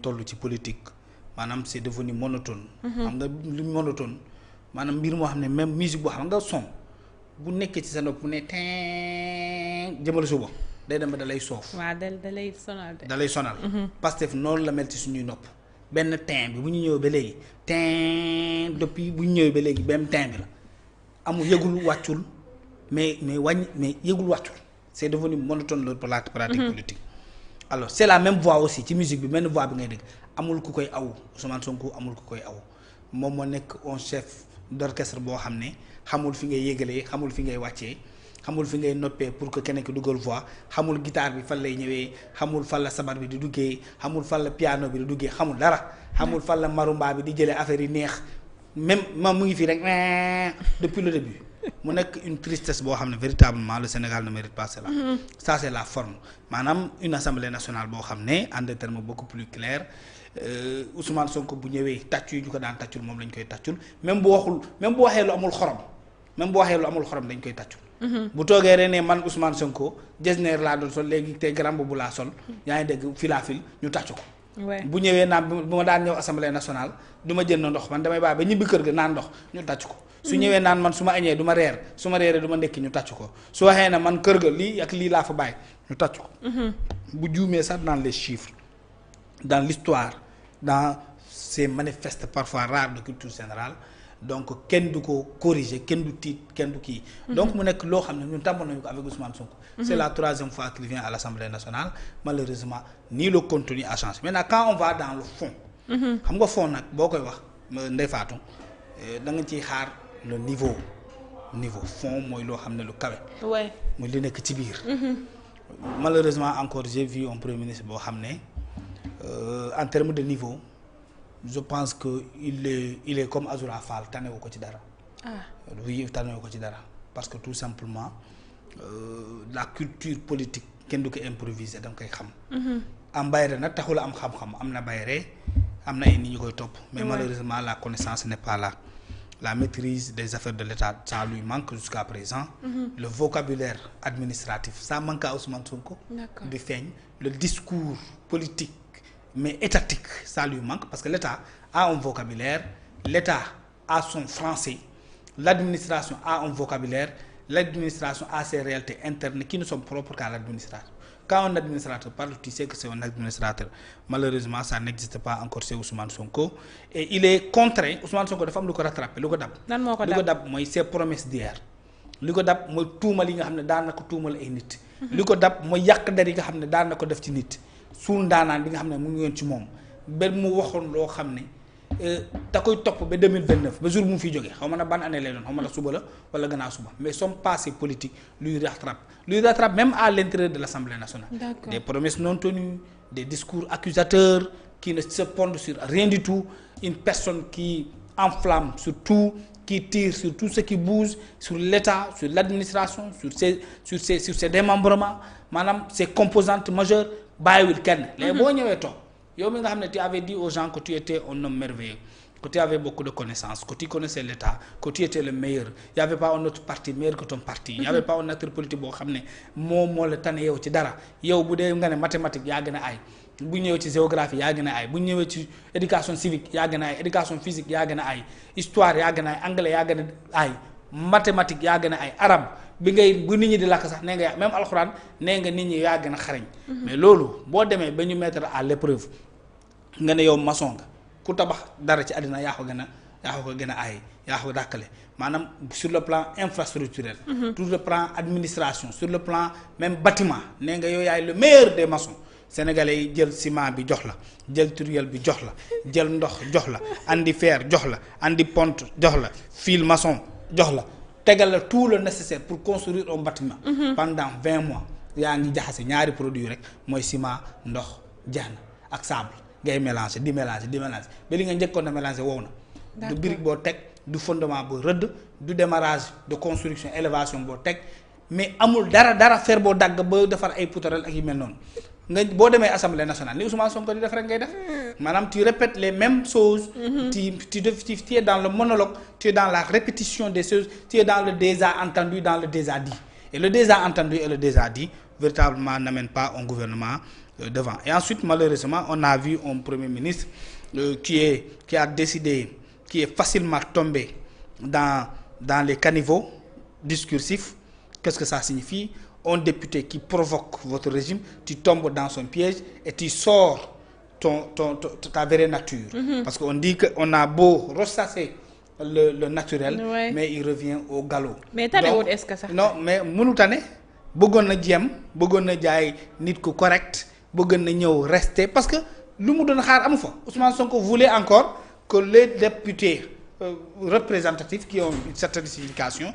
toll ci politique maanaam c'est devenu monotone. xam nga lu monotone maanaam mbir moo xam ne même musique boo xam nga son bu nekkee ci sa nopp bu ne teen jëmale suba day dem ba da lay soof. waaw da lay sonal de. da lay sonal. Pastef noonu la mel ci suñuy nopp benn teen bi bu ñu ñëwee ba léegi teen depuis bu ñu ñëwee ba léegi benn teen bi la amul yëgul wàccul mais yëgul wàccul c'est devenu monotone leur pratique politique. alors c'est la même voix aussi ci musique bi benn voix bi ngay dégg amul ku koy aw Ousmane Sonko amul ku koy aw moom moo nekk un chef d'orchestre boo xam ne xamul fi ngay yégalee xamul fi ngay wàccee xamul fi ngay noppee pour que keneen ki dugal voix xamul guitare bi fan lay ñëwee xamul fan la sabar bi di duggee xamul fan la piano bi di duggee xamul dara xamul fan la marumba bi di jëlee affaire yi neex même moom mu ngi fii rek depuis le début mu nekk une tristesse boo xam ne véritablement le Sénégal ne mérite pas cela. Ça c'est la forme maanaam une assemblée nationale boo xam ne en des termes beaucoup plus clairs Ousmane Sonko bu ñëwee tàccu yi ñu ko daan tàccul moom lañ koy tàccul même bu waxee lu amul xorom dañ koy tàccul. bu toogee rek ne man Ousmane Sonko jesner laa doon sol léegi te grand boobu laa sol yaa ngi dégg filafil ñu tàccu ko. bu ñëwee naan bu ma daan ñëw assemblée nationale du ma jënd ndox man damay bàyyi ba ñibbi kër ga naan ndox ñu tàcc ko. su ñëwee naan man su ma añee du ma reer su ma reeree du ma ndekki ñu tàcc ko su waxee ne man kër ga lii ak lii laa fa bàyyi ñu tàcc ko. bu juumee sax dans les chiffres dans l'histoire dans ces manifestes parfois rares de culture générale donc kenn du ko corriger kenn du tiit kenn du kii. donc mu nekk loo xam ne ñun tàmbali nañu ko avec Ousmane Sonko. c'est la troisième fois qu'il vient à l'Assemblée nationale malheureusement ni le contenu a changé maintenant quand on va dans le fond. xam nga fond nag boo koy wax Ndeye Fatou da nga ciy xaar le niveau fond mooy loo xam ne lu kawe. mooy li nekk ci biir. malheureusement encore j'ai vu un premier ministre boo xam ne en termes de niveau je pense que il est comme Azoura Fall tanewu ko ci dara. oui tanewu ko ci dara parce que tout simplement la culture politique kenn du ko improviser da nga koy xam. am bayre nag taxul am xam-xam am na bayre am na ay nit ñu koy topp. mais malheureusement la connaissance n'est pas là. La maîtrise des affaires de l'État ça lui manque jusqu'à présent. Le vocabulaire administratif ça manque à Ousmane Sonko. di feeñ le discours politique mais étatique ça lui manque parce que l'État a un vocabulaire l'État a son français l'administration a un vocabulaire l'administration a ses réalités internes qui ne sont propres qu'à l'administration. Quand un administrateur parle, tu sais que c'est un administrateur. Malheureusement, ça n'existe pas encore chez Ousmane Sonko. Et il est contraint, Ousmane Sonko dafa am lu ko rattrapé lu ko dab. lan moo ko dab lu ko dab mooy ses promesses d'hier. li ko dab mooy tuumal yi nga xam ne daan na ko tuumal ay nit. li ko dab mooy yàq der yi nga xam ne daan na ko def ci nit. suul ndaanaan bi nga xam ne mu ngi woon ci moom ba mu waxoon loo xam ne da koy topp ba 2029 ba jour bu mu fiy jógee xaw ma na ban année lay doon xaw ma na suba la wala gannaaw suba mais son passé politique lui rattrape même à l'intérieur de l'Assemblée nationale. D'accord. Des promesses non tenues des discours accusateurs qui ne se pondent sur rien du tout une personne qui enflamme sur tout qui tire sur tout ce qui bouge sur l'État sur l'administration sur ses démembrements maanaam ses composantes majeures bàyyiwul kenn. léegi boo ñëwee toog yow mi nga xam ne tu avais dit aux gens que tu étais un homme merveilleux que tu avais beaucoup de connaissances que tu connaissais l'État que tu étais le meilleur il y avait pas un autre parti meilleur que ton parti il y avait pas un acteur politique boo xam ne moo la tane yow ci dara yow bu dee nga ne mathématique yaa gën a aay bu ñëwee ci géographie yaa gën a aay bu ñëwee ci éducation civique yaa gën a aay éducation physique yaa gën a aay histoire yaa gën a aay anglais yaa gën a aay mathématique yaa gën a aay arabe bu nit ñi di làkk sax nee nga même alxuraan nee nga nit ñi yaa gën a xarañ mais loolu boo demee ba ñu mettre à l'épreuve nga ne yow maçon nga ku tabax dara ci àddina yaa ko gën a aay yaa ko dàkkale maanaam sur le plan infrastructurel sur le plan administration sur le plan même bâtiment nee nga yow yaay le meilleur des maçons sénégalais yi jël ciment bi jox la jël turel bi jox la jël ndox jox la andi fer jox la andi pont jox la fil maçon jox la tegal la tout le nécessaire pour construire un bâtiment pendant 20 mois yaa ngi jaxase ñaari produit rek mooy ciment ndox jaan ak sable ngay mélanger di mélanger ba li nga njëkkoon na mélanger wow na du brique boo teg du fondement boo rëdd du démarrage de construction élévation boo teg mais amul dara fer boo dagg ba defar ay poutrelles ak yu mel noonu nga boo demee assemblée nationale ni Ousmane Sonko di def rek ngay def maanaam tu répètes les mêmes choses tu es dans le monologue tu es dans la répétition des choses tu es dans le déjà entendu dans le déjà dit et le déjà entendu et le déjà dit véritablement n'amène pas un gouvernement devant. Et ensuite, malheureusement, on a vu un Premier ministre qui a décidé, qui est facilement tombé dans les caniveaux discursifs. Qu'est-ce que ça signifie? Un député qui provoque votre régime, tu tombes dans son piège et tu sors ta vraie nature. Parce qu'on dit qu'on a beau ressasser le naturel, mais il revient au galop. Mais tanewut est-ce que ça? Non, mais mënu tane bëggoon na jéem bëggoon na jaay nit ku correct bëggoon na ñëw rester parce que lu mu doon xaar amu fa. Ousmane Sonko voulait encore que les députés représentatifs qui ont une certaine signification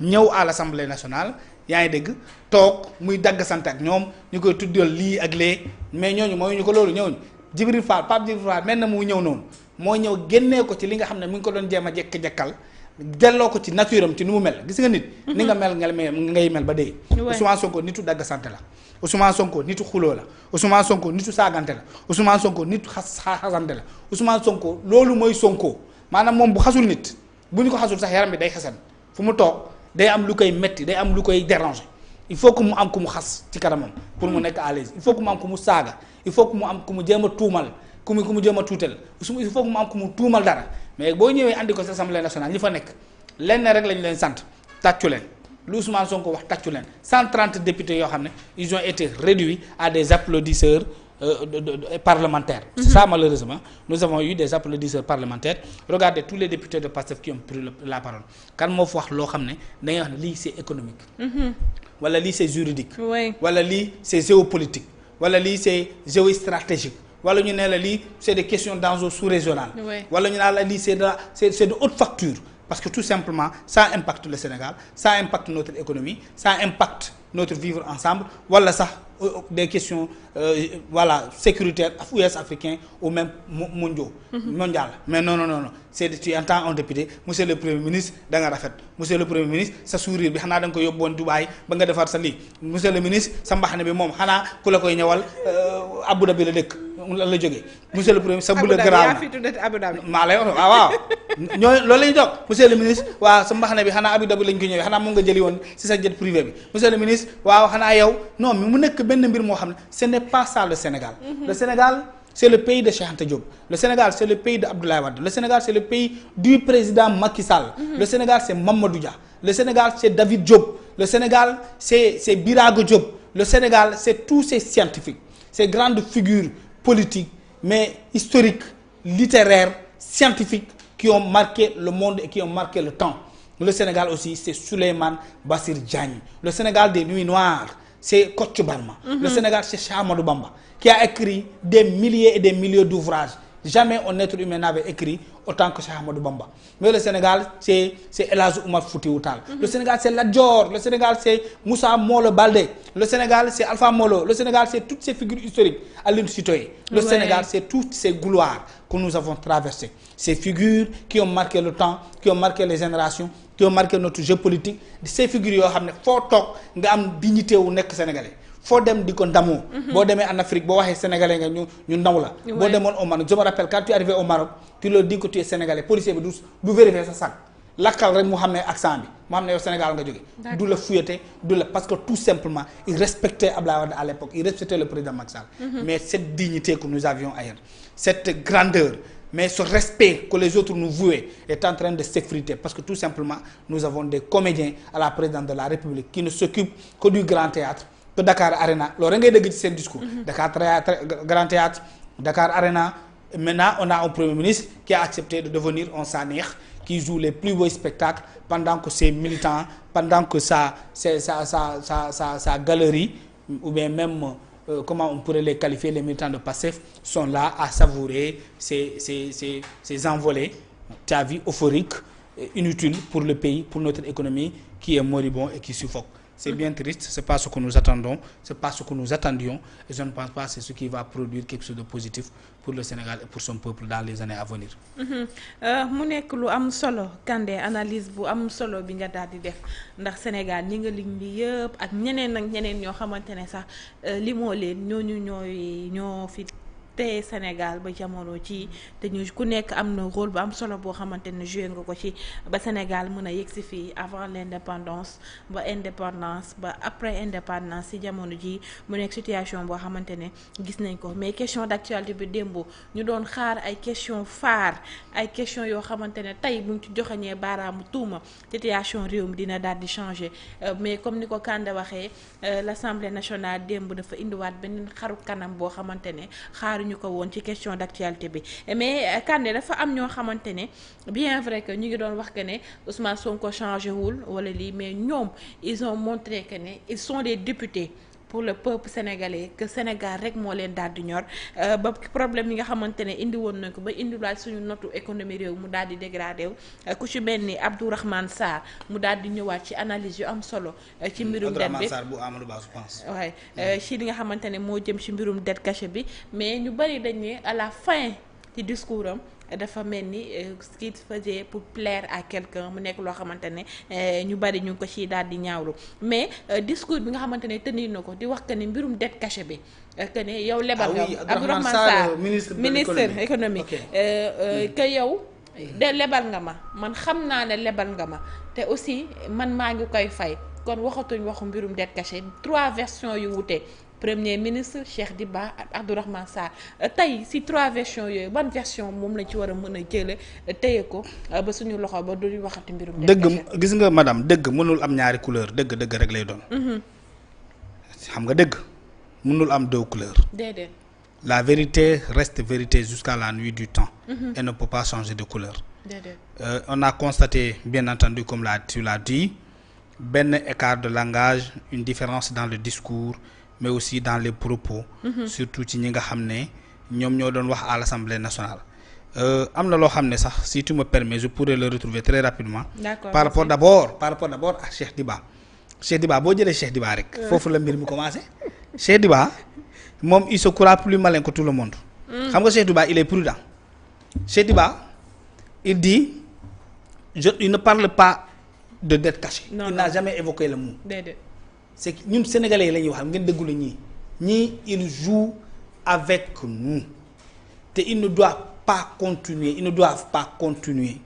ñëw à l'Assemblée nationale, yaa ngi dégg toog muy dagg sant ak ñoom ñu koy tuddal lii ak lee, mais ñooñu mooy ñu ko loolu ñëwuñu. Djibril Fall Pape Djibril Fall mel na mu ñëw noonu moo ñëw génnee ko ci li nga xam ne mu ngi ko doon jéem a jekk-jekkal delloo ko ci nature am ci ni mu mel gis nga nit. ni nga mel ngay mel ba dee. Ousmane Sonko nitu dagg sant la. Ousmane Sonko nitu xuloo la. Ousmane Sonko nitu saagante la. Ousmane Sonko nitu xasante la. Ousmane Sonko loolu mooy Sonko maanaam moom bu xasul nit bu ñu ko xasul sax yaram bi day xasan fu mu toog day am lu koy metti day am lu koy déranger. Il faut que mu am ku mu xas ci kanamam pour mu nekk à l'aise il faut que mu am ku mu saaga il faut que mu am ku mu jéem a tuumal ku mu jéem a tuutal il faut que mu am ku mu tuumal dara mais boo ñëwee andi ko ci Assemblée nationale ñi fa nekk lenn rek lañu leen sant tàccu leen lu Ousmane Sonko wax tàccu leen 130 députés yoo xam ne ils ont été réduits à des applaudisseurs parlementaires. Ça malheureusement nous avons eu des applaudisseurs parlementaires. Regardez tous les députés de PASTEF qui ont pris la parole kan moo fa wax loo xam ne da ngay wax ne lii c'est économique. wala lii c'est juridique. wala lii c'est géopolitique. wala lii c'est géostratégique. wala ñu ne la lii c'est des questions d'enjeux sous-régional. wala ñu ne la lii c'est de haute facture. Parce que tout simplement ça impacte le Sénégal, ça impacte notre économie, ça impacte notre vivre ensemble, voilà ça des questions voilà sécuritaires ouest africains ou même mondiaux. Mondial. Mais non. C'est tu entends un député, monsieur le Premier ministre da nga rafet. Monsieur le Premier ministre sa sourire bi xanaa da nga ko yóbboon Dubaï ba nga defar sa lii. Monsieur le ministre sa mbaxane bi moom xanaa ku la koy ñëwal Abu Dhabi la dëkk la jógee. Monsieur le Premier sa bula garaaw na maa lay wax waaw ñooy loolu la ñu jox monsieur le ministre waaw sa mbaxane bi xanaa Abu Dhabi lañ ko ñëwee xanaa moom nga jëli woon ci sa jet privé bi. Monsieur le ministre waaw xanaa yow non mu nekk benn mbir moo xam ne ce n'est pas ça le Sénégal. Le Sénégal c'est le pays de Cheikh Anta Diop. Le Sénégal c'est le pays de Abdoulaye Wade. Le Sénégal c'est le pays du président Macky Sall. Le Sénégal c'est Mamadou Dia. Le Sénégal c'est David Diop. Le Sénégal c'est Birago Diop. Le Sénégal c'est tous ces scientifiques, ces grandes figures politiques mais historiques, littéraires, scientifiques qui ont marqué le monde et qui ont marqué le temps. Le Sénégal aussi c'est Souleymane Bassir Diagne. Le Sénégal des Nuits Noires c'est Kocc Barma. Le Sénégal c'est Cheikh Ahmadou Bamba qui a écrit des milliers et des milliers d'ouvrages. Jamais un être humain n'avait écrit autant que Cheikh Ahmadou Bamba. Mais le Sénégal c'est El Hadji Oumar Foutiyou Tall. Le Sénégal c'est Lat Dior. Le Sénégal c'est Moussa Molo Baldé. Le Sénégal c'est Alpha Molo. Le Sénégal c'est toutes ces figures historiques Aline Sitoé. Le Sénégal c'est toutes ces gloires que nous avons traversées. Ces figures qui ont marqué le temps, qui ont marqué les générations, qui ont marqué notre jeu politique. Ces figures yoo xam ne foo toog nga am dignité wu nekk sénégalais. Foo dem di ko ndamoo. Boo demee en Afrique boo waxee sénégalais nga ñu ndaw la. Boo demoon au Maroc je me rappelle quand tu es arrivé au Maroc tu leur dis que tu es sénégalais policier bi du vérifier sa sac lakkal rek mu xam ne accent bi mu xam ne yow Sénégal nga jóge. Du la fouetter du la parce que tout simplement il respectait Abdoulaye Wade à l'époque il respectait le président Macky Sall. Mais cette dignité que nous avions ailleurs cette grandeur mais ce respect que les autres nous vouaient est en train de s'effriter parce que tout simplement nous avons des comédiens à la présidence de la République qui ne s'occupent que du grand théâtre. Que Dakar Arena loolu ngay dégg ci seen discours. Dakar Grand Théâtre Dakar Arena. Maintenant on a un Premier ministre qui a accepté de devenir un Sanekh qui joue les plus beaux spectacles pendant que ses militants pendant que sa galerie ou bien même comment on pourrait les qualifier les militants de PASTEF sont là à savourer ces envolées tu as vu euphoriques inutiles pour le pays pour notre économie qui est moribond et qui suffoque. C'est bien triste, c'est pas ce que nous attendons, c'est pas ce que nous attendions et je ne pense pas que c'est ce qui va produire quelque chose de positif pour le Sénégal et pour son peuple dans les années à venir. mu nekk lu am solo Kandé analyse bu am solo bi nga daal di def ndax Sénégal ñi nga lim bi yëpp ak ñeneen ñoo xamante ne sax limoo leen ñoo fi te Sénégal ba jamono ci te ñu ku nekk am na rôle bu am solo boo xamante ne joué nga ko ci ba Sénégal mën a yegsi fii avant l'indépendance ba indépendance ba après indépendance ci jamono ji mu nekk situation boo xamante ne gis nañ ko mais question d'actualité bi démb ñu doon xaar ay question phare ay question yoo xamante ne tey buñ ci joxañee baaraamu tuuma situation réew mi dina daal di changer mais comme ni ko Kande waxee l'Assemblée nationale démb dafa indiwaat beneen xaru kanam boo xamante ne ñu ko woon ci question d'actualité bi mais Kandé dafa am ñoo xamante ne bien vrai que ñu ngi doon wax que ne Ousmane Sonko changé wul wala lii mais ñoom ils ont montré que ne ils sont des députés pour le peuple sénégalais que Sénégal rek moo leen daal di ñor ba problème yi nga xamante ne indi woon nañ ko ba indiwaat suñu notu économie réew mu daal di dégradé wu ku ci mel ni Abdourahmane Sarr mu daal di ñëwaat ci analyse yu am solo. ci mbirum dette bi Abdourahmane Sarr bu Amadou Ba je pense. waaye ci li nga xamante ne moo jëm ci mbirum dette cachée bi mais ñu bari dañ ne à la fin ci discours am. dafa mel ni ce qu'il faisait pour plaire à quelqu'un mu nekk loo xamante ne ñu bari ñu ngi ko ci daal di ñaawlu mais discours bi nga xamante ne tenir na ko di wax que ni mbirum dette cachée bi que ne yow lebal nga Abdourahmane Sarr ministre économie que yow de lebal nga ma man xam naa ne lebal nga ma te aussi man maa ngi koy fay kon waxatuñ waxu mbirum dette cachée 3 versions yu wute premier ministre Cheikh Diba ak Abdourahmane Sarr tey ci 3 versions yooyu ban version moom lañ ci war a mën a jële téye ko ba suñu loxo ba duñu waxati mbirum dëgg gis nga madame dëgg mënul am ñaari couleur dëgg rek lay doon xam nga dëgg mënul am 2 couleurs déedéet la vérité reste vérité jusqu'à la nuit du temps et ne peut pas changer de couleur déedéet on a constaté bien entendu comme tu l'as dit benn écart de langage une différence dans le discours mais aussi dans les propos surtout ci ñi nga xam ne ñoom ñoo doon wax à l'Assemblée nationale am na loo xam ne sax si tu me permets je pourrais le retrouver très rapidement par rapport d'abord à Cheikh Diba boo jëlee Cheikh Diba rek foofu la mbir mi commencé Cheikh Diba moom il se croit plus malin que tout le monde xam nga Cheikh Diba il est prudent Cheikh Diba il dit il ne parle pas de dette cachée il n'a jamais évoqué le mot c'est que ñun sénégalais yi la ñuy wax ngeen déggu la ñii ils jouent avec nous te ils ne doivent pas continuer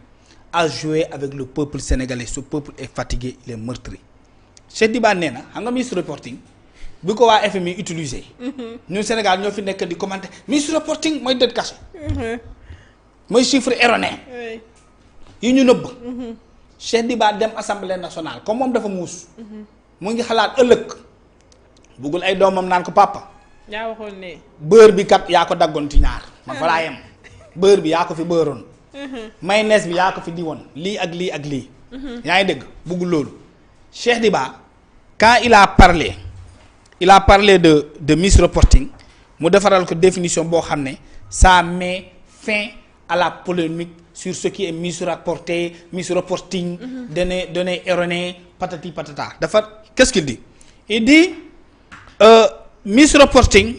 à jouer avec le peuple sénégalais ce peuple est fatigué il est meurtri Cheikh Diba nee na xam nga ministre reporting bi ko waa FMI utiliser ñun Sénégal ñoo fi nekk di commenter ministre reporting mooy dette cachée mooy chiffre erroné yi ñu nëbb Cheikh Diba dem assemblée nationale comme moom dafa muus mu ngi xalaat ëllëg buggul ay doomam naan ko papa. yaa waxoon ne. beurre bi kat yaa ko daggoon ci ñaar. man fa laa yem beurre bi yaa ko fi beurroon. mayonnaise bi yaa ko fi diwoon lii ak lii ak lii. yaa ngi dégg buggul loolu. Cheikh Diba quand il a parlé de misreporting mu defaral ko définition boo xam ne ça met fin à la polémique sur ce qui est misreporting. données erronées patati patata dafa. Qu'est-ce qu'il dit? Il dit misreporting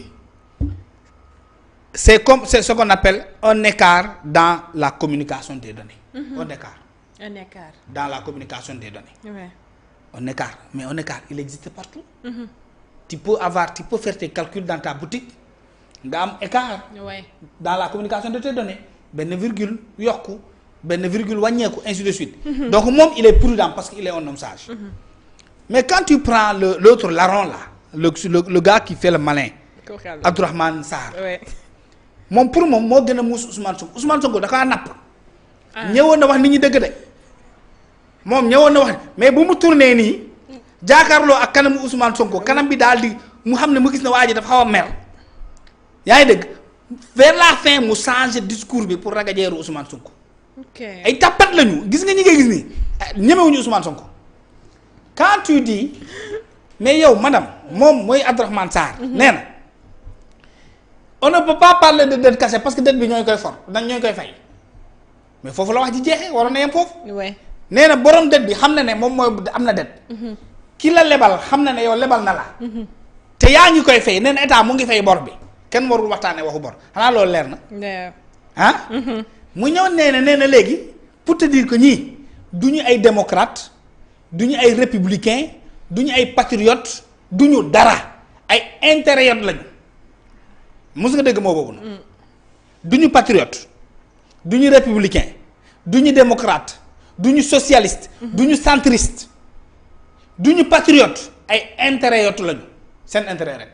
c'est ce qu'on appelle un écart dans la communication des données. Un écart dans la communication des données. Ouais. Un écart, mais un écart il existe partout. Tu peux faire tes calculs dans ta boutique nga am écart. Ouais. Dans la communication de tes données benn virgule yokku benn virgule wàññeeku ainsi de suite. Donc moom il est prudent parce qu'il est un homme sage. Mais quand tu prends l'autre larron là le gars qui fait le malin Abdourahmane Sarr moom pour moom moo gën a muus Ousmane Sonko da kaa napp ñëwoon na wax nit ñi dëgg de moom ñëwoon na wax mais bu mu tourné nii jaakaarloo ak kanamu Ousmane Sonko kanam bi daal di mu xam ne mu gis na waa ji dafa xaw a mer yaa ngi dëgg vers la fin mu changer discours bi pour ragajeeru Ousmane Sonko ay tappat lañu gis nga ñi ngay gis nii ñemewuñu Ousmane Sonko. Quand tu dis mais yow madame moom mooy Abdourahmane Sarr nee na on ne peut pas parler de dette cachée parce que dette bi ñooy koy ñooy koy fay mais foofu la wax ji jeexee waroon na yem foofu. nee na borom dette bi xam na ne moom mooy am na dette. ki la lebal xam na ne yow lebal na la. te yaa ngi koy fay nee na état mu ngi fay bor bi kenn warul waxtaanee waxu bor xanaa loolu leer na. mu ñëw nee na léegi pour te dire que ñii du ñu ay démocrate. du ñu ay républicain du ñu ay patriote du ñu dara ay intérêt lañu mos nga dégg moo boobu na du ñu patriote du ñu républicain du ñu démocrate du ñu socialiste du ñu centriste du ñu patriote ay intérêt lañu seen intérêt rek.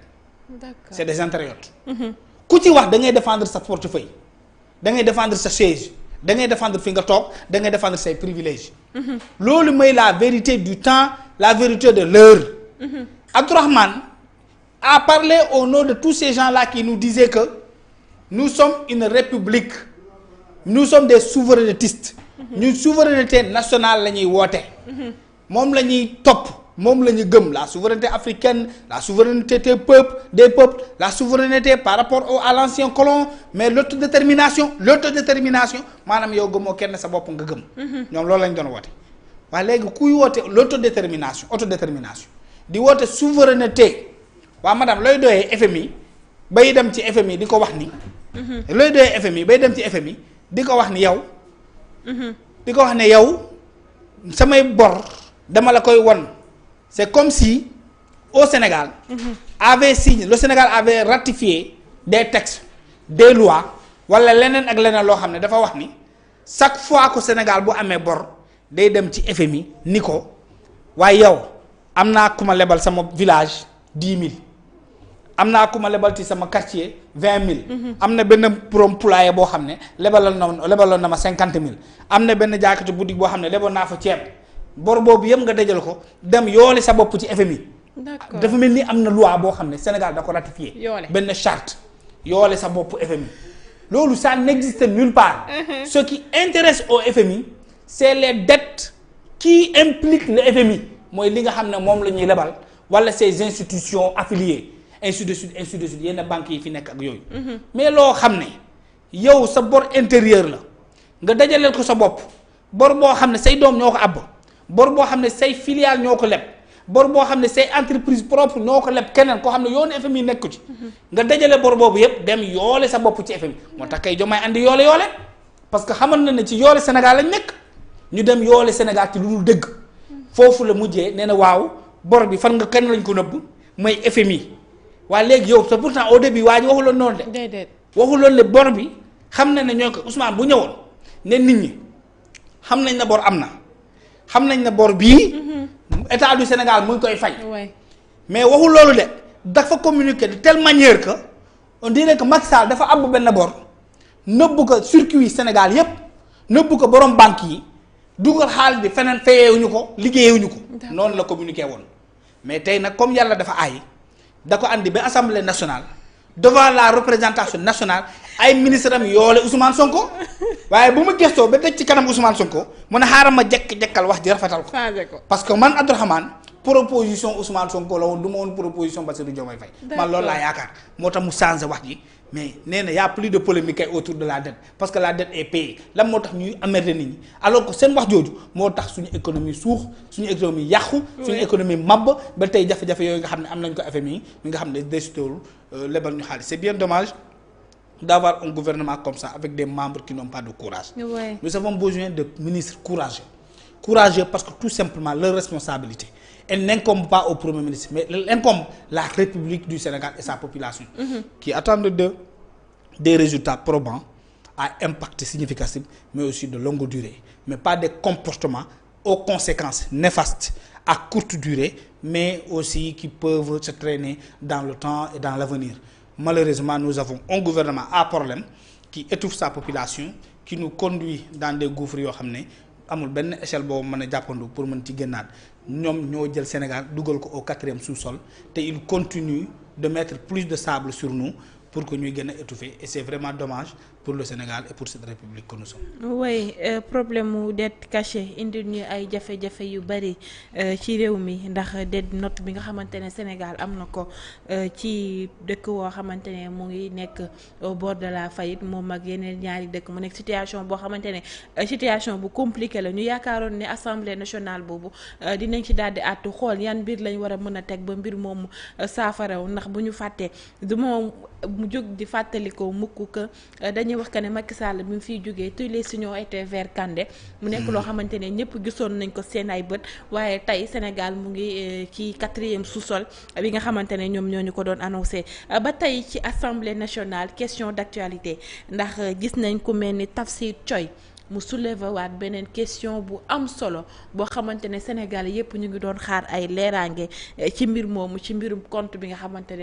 D'accord. C'est des intérêts. ku ci wax da ngay défendre sa portefeuille da ngay défendre sa chaise da ngay défendre fi nga toog da ngay défendre say privilèges. loolu mooy la vérité du temps la vérité de l'heure. Abdourahmane a parlé au nom de tous ces gens-là qui nous disaient que nous sommes une république nous sommes des souverainistes. ñun souveraineté nationale la ñuy woote. moom la ñuy topp. moom la ñu gëm la souveraineté africaine la souveraineté des peuples la souveraineté par rapport à l'ancien colon mais l'autodétermination maanaam yow gëmoo kenn sa bopp nga gëm. ñoom loolu lañ doon woote. waaye léegi kuy woote l'autodétermination di woote souveraineté waa madame looy doyee FMI bay dem ci FMI di ko wax ni. looy doyee FMI bay dem ci FMI di ko wax ni yow. di ko wax ne yow samay bor dama la koy won. C'est comme si au Sénégal le Sénégal avait ratifié des textes des lois wala leneen ak leneen loo xam ne dafa wax ni chaque fois que Sénégal bu amee bor day dem ci FMI ni ko waaye yow am naa ku ma lebal sama village 10 000 am naa ku ma lebal ci sama quartier 20 000. am na benn borom poulailler boo xam ne lebaloon na ma 50 000 am na benn jaaykatu boutique boo xam ne leboon naa fa ceeb. bor boobu yëpp nga dajal ko dem yoole sa bopp ci FMI. d'accord dafa mel ni am na loi boo xam ne Sénégal da ko ratifié. benn charte yoole sa bopp FMI. loolu ça n'existe nulle part. Ce qui intéresse au FMI c'est les dettes qui impliquent le FMI mooy li nga xam ne moom la ñuy lebal wala ces institutions affiliées ainsi de suite yenn banques yi fi nekk ak yooyu. mais loo xam ne yow sa bor intérieur la nga dajaleel ko sa bopp bor boo xam ne say doom ñoo ko àbb. bor boo xam ne say filiale ñoo ko leb bor boo xam ne say entreprise propre ñoo ko leb keneen koo xam ne yoonu FMI nekku ci nga dajale bor boobu yépp dem yoole sa bopp ci FMI moo tax kay Diomaye andi yoole parce que xamal na ne ci yoole Sénégal lañ nekk ñu dem yoole Sénégal ci lu dul dëgg foofu la mujjee nee na waaw bor bi fan nga kenn lañ ko nëbb mooy FMI waaye léegi yow te pourtant au début waa ji waxuloon noonu de. déedéet waxuloon ne bor bi xam na ne ñoo ko Ousmane bu ñëwoon ne nit ñi xam nañ na bor am na. xam nañ ne bor bii état du Sénégal mu ngi koy fay. mais waxul loolu de dafa communiquer de telle manière que on dirait que Macky Sall dafa am benn bor nëbbu ko circuit Sénégal yépp nëbbu ko borom banque yi dugal xaalis bi feneen fayewuñu ko liggéeyuñu ko. noonu la communiquer woon. mais tey nag comme yàlla dafa aay da ko andi ba assemblée nationale devant la représentation nationale ay ministre am yoole Ousmane Sonko waaye bu ma gëstoo ba tëj ci kanam Ousmane Sonko mu ne xaaral ma jekk-jekkal wax ji rafetal ko. parce que man Abdourahmane proposition Ousmane Sonko la woon du ma woon proposition Bassirou Diomaye Faye. man loolu laa yaakaar moo tax mu changé wax ji mais nee na y a plus de polémique autour de la dette parce que la dette est payée lan moo tax ñuy amerter nit ñi alors que seen wax jooju moo tax suñu économie suux suñu économie yàqu. suñu économie màbb ba tey jafe-jafe yooyu nga xam ne am nañ ko FMI mi nga xam ne destituwul lebal ñu xaalis c'est bien dommage d'avoir un gouvernement comme ça avec des membres qui n'ont pas de courage. Nous avons besoin de ministres courageux parce que tout simplement leur responsabilité elle n'incombe pas au Premier ministre mais elle incombe la République du Sénégal et sa population qui attendent des résultats probants à impact significatif mais aussi de longue durée mais pas des comportements aux conséquences néfastes à courte durée mais aussi qui peuvent se traîner dans le temps et dans l'avenir. Malheureusement, nous avons un gouvernement à problème qui étouffe sa population, qui nous conduit dans des gouffres yoo xam ne amul benn échelle boobu mën a jàppandu pour mën ci génnaat ñoom ñoo jël Sénégal dugal ko au 4e sous-sol te il continue de mettre plus de sable sur nous pour que ñuy gën a étouffer et c'est vraiment dommage pour le Sénégal et pour cette république que nous sommes. oui problème mu dette cachée indi ñu ay jafe-jafe yu bari ci réew mi ndax dette note bi nga xamante ne Sénégal am na ko ci dëkk woo xamante ne mu ngi nekk au bord de la faillite moom ak yeneen ñaari dëkk mu nekk situation boo xamante ne situation bu compliquée la ñu yaakaaroon ne assemblée nationale boobu dinañ ci daal di àttu xool yan mbir lañ war a mën a teg ba mbir moomu saafaraw ndax bu ñu fàttee du moom mu jóg di fàttalikoo mukk que dañuy dañuy wax que ne Macky Sall bi mu fiy jógee tous les signaux étaient vers Kandé mu nekk loo xamante ne ñëpp gisoon nañ ko seen ay bët waaye tey Sénégal mu ngi ci 4e sous-sol bi nga xamante ne ñoom ñoo ñu ko doon annoncé ba tey ci assemblée nationale question d'actualité ndax gis nañ ku mel ni Tafsir Thioye mu soulever waat beneen question bu am solo boo xamante ne Sénégal yépp ñu ngi doon xaar ay leeraange ci mbir moomu ci mbirum compte bi nga xamante ne